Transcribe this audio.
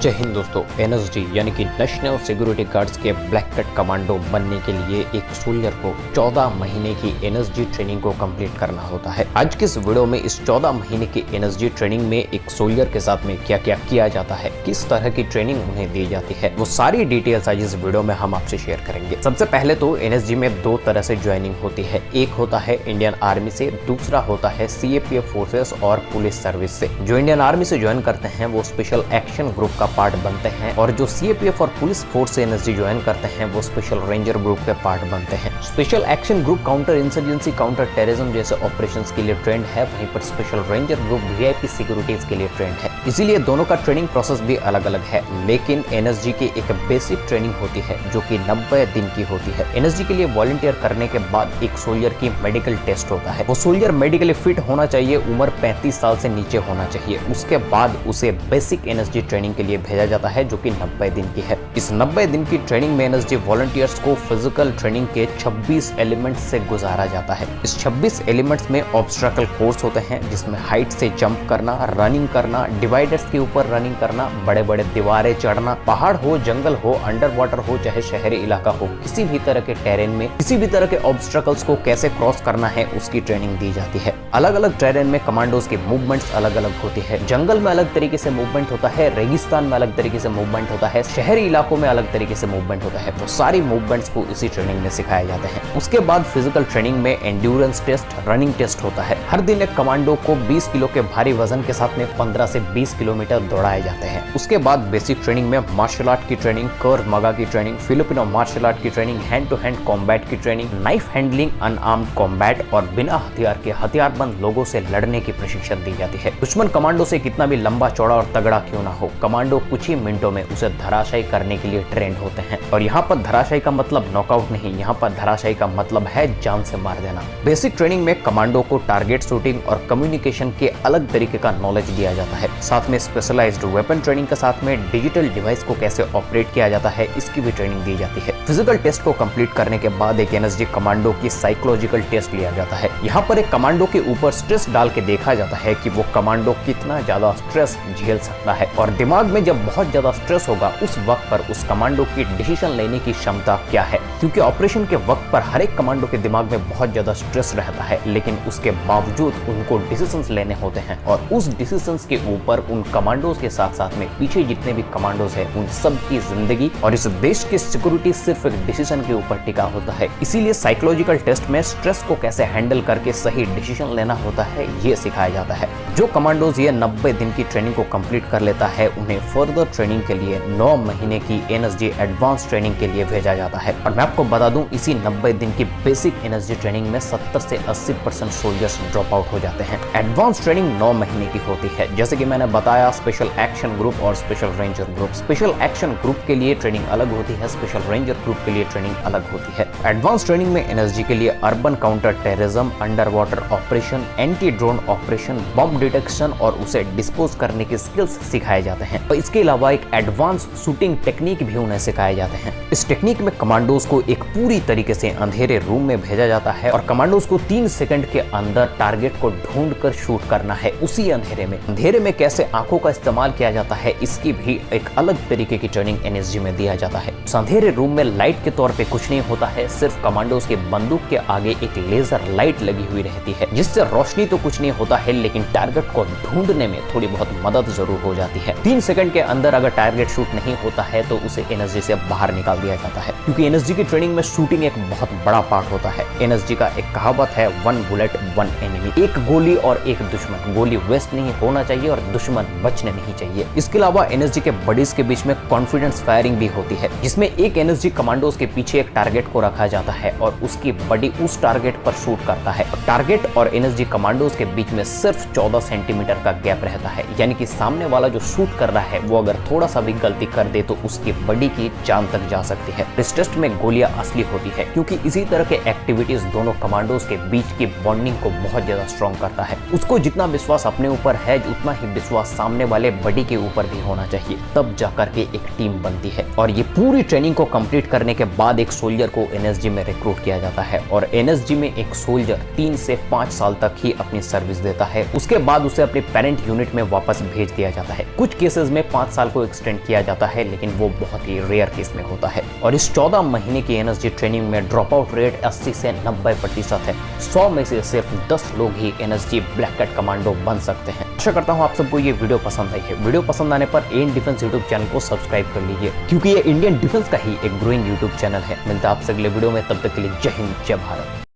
जय हिंद दोस्तों। एनएसजी यानी कि नेशनल सिक्योरिटी गार्ड्स के ब्लैक कट कमांडो बनने के लिए एक सोल्जर को 14 महीने की एनएसजी ट्रेनिंग को कंप्लीट करना होता है। आज के इस वीडियो में इस 14 महीने की एनएसजी ट्रेनिंग में एक सोल्जर के साथ में क्या क्या किया जाता है, किस तरह की ट्रेनिंग उन्हें दी जाती है, वो सारी डिटेल्स आज इस वीडियो में हम आपसे शेयर करेंगे। सबसे पहले तो एनएसजी में दो तरह से ज्वाइनिंग होती है। एक होता है इंडियन आर्मी से, दूसरा होता है सीएपीएफ फोर्सेस और पुलिस सर्विस से। जो इंडियन आर्मी से ज्वाइन करते हैं वो स्पेशल एक्शन ग्रुप का पार्ट बनते हैं और जो सीएपीएफ और पुलिस फोर्स से एनएसजी ज्वाइन करते हैं वो स्पेशल रेंजर ग्रुप के पार्ट बनते हैं। Special action group counter insurgency, counter terrorism जैसे ऑपरेशंस के लिए ट्रेंड है, वहीं पर special ranger group VIP securities के लिए ट्रेंड है। इसीलिए दोनों का ट्रेनिंग प्रोसेस भी अलग अलग है। लेकिन एनएसजी की एक बेसिक ट्रेनिंग होती है जो कि 90 दिन की होती है। एनएसजी के लिए वॉलंटियर करने के बाद एक सोल्जर की मेडिकल टेस्ट होता है। वो सोल्जर मेडिकली फिट होना चाहिए, उम्र 35 साल से नीचे होना चाहिए। उसके बाद उसे बेसिक एनएसजी ट्रेनिंग के लिए भेजा जाता है जो कि 90 दिन की है। इस 90 दिन की ट्रेनिंग में एनएसजी वॉलंटियर्स को फिजिकल ट्रेनिंग के 26 एलिमेंट्स से गुजारा जाता है। इस 26 एलिमेंट्स में ऑब्स्ट्रकल कोर्स होते हैं जिसमें हाइट से जंप करना, रनिंग करना, डिवाइडर्स के ऊपर रनिंग करना, बड़े बड़े दीवारें चढ़ना, पहाड़ हो, जंगल हो, अंडर वाटर हो, चाहे शहरी इलाका हो, किसी भी तरह के टेरेन में किसी भी तरह के ऑब्स्ट्रकल्स को कैसे क्रॉस करना है उसकी ट्रेनिंग दी जाती है। अलग अलग टेरेन में कमांडोज की मूवमेंट्स अलग अलग होती है। जंगल में अलग तरीके से मूवमेंट होता है, रेगिस्तान में अलग तरीके से मूवमेंट होता है, शहरी इलाकों में अलग तरीके से मूवमेंट होता है। तो सारी मूवमेंट्स को इसी ट्रेनिंग में सिखाए जाते हैं। उसके बाद फिजिकल ट्रेनिंग में एंड्योरेंस टेस्ट, रनिंग टेस्ट होता है। हर दिन एक कमांडो को 20 किलो के भारी वजन के साथ में 15 से 20 किलोमीटर दौड़ाए जाते हैं। उसके बाद बेसिक ट्रेनिंग में मार्शल आर्ट की ट्रेनिंग, कर्व मगा की ट्रेनिंग, फिलिपिनो मार्शल आर्ट की training, hand to hand combat की training, knife handling, unarmed combat और बिना हथियार के हथियारबंद लोगों से लड़ने की प्रशिक्षण दी जाती है। दुश्मन कमांडो से कितना भी लंबा चौड़ा और तगड़ा क्यों ना हो, कमांडो कुछ ही मिनटों में उसे धराशायी करने के लिए ट्रेंड होते हैं। और यहाँ पर धराशायी का मतलब नॉकआउट नहीं, यहाँ पर धराशायी का मतलब है जान से मार देना। बेसिक ट्रेनिंग में कमांडो को टारगेट शूटिंग और कम्युनिकेशन के अलग तरीके का नॉलेज दिया जाता है। साथ में स्पेशलाइज्ड वेपन ट्रेनिंग के साथ में डिजिटल डिवाइस को कैसे ऑपरेट किया जाता है इसकी भी ट्रेनिंग दी जाती है। फिजिकल टेस्ट को कंप्लीट करने के बाद एक एनएसजी कमांडो की साइकोलॉजिकल टेस्ट लिया जाता है। यहाँ पर एक कमांडो के ऊपर स्ट्रेस डाल के देखा जाता है कि वो कमांडो कितना ज्यादा स्ट्रेस झेल सकता है और दिमाग में जब बहुत ज्यादा स्ट्रेस होगा उस वक्त पर उस कमांडो की डिसीजन लेने की क्षमता क्या है। क्योंकि ऑपरेशन के वक्त पर हर एक कमांडो के दिमाग में बहुत ज्यादा स्ट्रेस रहता है, लेकिन उसके बावजूद उनको डिसीजंस लेने होते हैं और उस डिसीजंस के ऊपर उन कमांडोज के साथ साथ में पीछे जितने भी कमांडोज हैं उन सब की जिंदगी और इस देश की सिक्योरिटी सिर्फ एक डिसीजन के ऊपर टिका होता है। इसीलिए साइकोलॉजिकल टेस्ट में स्ट्रेस को कैसे हैंडल करके सही डिसीजन लेना होता है ये सिखाया जाता है। जो कमांडोज ये 90 दिन की ट्रेनिंग को कंप्लीट कर लेता है उन्हें फर्दर ट्रेनिंग के लिए 9 महीने की एनएसजी एडवांस ट्रेनिंग के लिए भेजा जाता है। और मैं आपको बता दूं इसी 90 दिन की बेसिक एनएसजी ट्रेनिंग में 70 से 80% सोल्जर्स ड्रॉप आउट हो जाते हैं। एडवांस ट्रेनिंग 9 महीने की होती है। जैसे कि मैंने बताया, स्पेशल एक्शन ग्रुप और special ranger group. Special action group के लिए ट्रेनिंग अलग होती है, स्पेशल रेंजर ग्रुप के लिए ट्रेनिंग अलग होती है। एडवांस ट्रेनिंग में एनएसजी के लिए urban counter terrorism, under water operation, anti drone operation, bomb detection और उसे डिस्पोज करने के स्किल्स सिखाए जाते हैं। और इसके अलावा एक एडवांस शूटिंग टेक्निक भी उन्हें सिखाए जाते हैं। इस टेक्निक में कमांडोज को एक पूरी तरीके से अंधेरे रूम में भेजा जाता है और कमांडोज को 3 सेकंड के अंदर टारगेट को ढूंढकर शूट करना है उसी अंधेरे में। अंधेरे में कैसे आंखों का इस्तेमाल किया जाता है इसकी भी एक अलग तरीके की ट्रेनिंग एनएसजी में दिया जाता है। उस अंधेरे रूम में लाइट के तौर पे कुछ नहीं होता है, सिर्फ कमांडोज के बंदूक के आगे एक लेजर लाइट लगी हुई रहती है जिससे रोशनी तो कुछ नहीं होता है लेकिन टारगेट को ढूंढने में थोड़ी बहुत मदद जरूर हो जाती है। 3 सेकंड के अंदर अगर टारगेट शूट नहीं होता है तो उसे एनएसजी से बाहर निकाल दिया जाता है। क्योंकि एनएसजी की ट्रेनिंग में शूटिंग एक बहुत बड़ा पार्ट होता है। एनएसजी का एक कहावत है, 1 बुलेट 1 एनिमी। एक गोली और एक दुश्मन। गोली वेस्ट नहीं होना चाहिए और दुश्मन बचने नहीं चाहिए। इसके अलावा एनएसजी के बडीज के बीच में कॉन्फिडेंस फायरिंग भी होती है जिसमें एक एनएसजी कमांडोज के पीछे एक टारगेट को रखा जाता है और उसकी बडी उस टारगेट पर शूट करता है। टारगेट और एनएसजी कमांडोज के बीच में सिर्फ 14 सेंटीमीटर का गैप रहता है, यानी कि सामने वाला जो शूट कर रहा है वो अगर थोड़ा सा भी गलती कर दे तो उसकी बॉडी की जान तक जा सकती है। इस टेस्ट में गोलियां असली होती है क्योंकि इसी तरह के एक्टिविटीज दोनों कमांडोज के बीच की बॉन्डिंग को बहुत ज्यादा स्ट्रॉन्ग करता है। उसको जितना विश्वास अपने ऊपर है उतना ही विश्वास सामने वाले बॉडी के ऊपर भी होना चाहिए, तब जाकर के एक टीम बनती है। और ये पूरी ट्रेनिंग को कंप्लीट करने के बाद एक सोल्जर को एनएसजी में रिक्रूट किया जाता है और एनएसजी में एक सोल्जर 3 से 5 साल तक ही अपनी सर्विस देता है। उसके बाद उसे अपने पेरेंट यूनिट में वापस भेज दिया जाता है। कुछ केसेस में 5 साल को एक्सटेंड किया जाता है, लेकिन वो बहुत ही रेयर केस में होता है। और इस 14 महीने की एनएसजी ट्रेनिंग में ड्रॉप आउट रेट 80 से 90% है। 100 में से सिर्फ 10 लोग ही एनएसजी ब्लैक कैट कमांडो बन सकते हैं। आशा करता हूँ आप सबको ये वीडियो पसंद आई है। वीडियो पसंद आने पर एन डिफेंस यूट्यूब चैनल को सब्सक्राइब कर लीजिए, क्योंकि ये इंडियन डिफेंस का ही एक ग्रोइंग यूट्यूब चैनल है। मिलता है आपसे अगले वीडियो में, तब तक के लिए जय हिंद, जय भारत।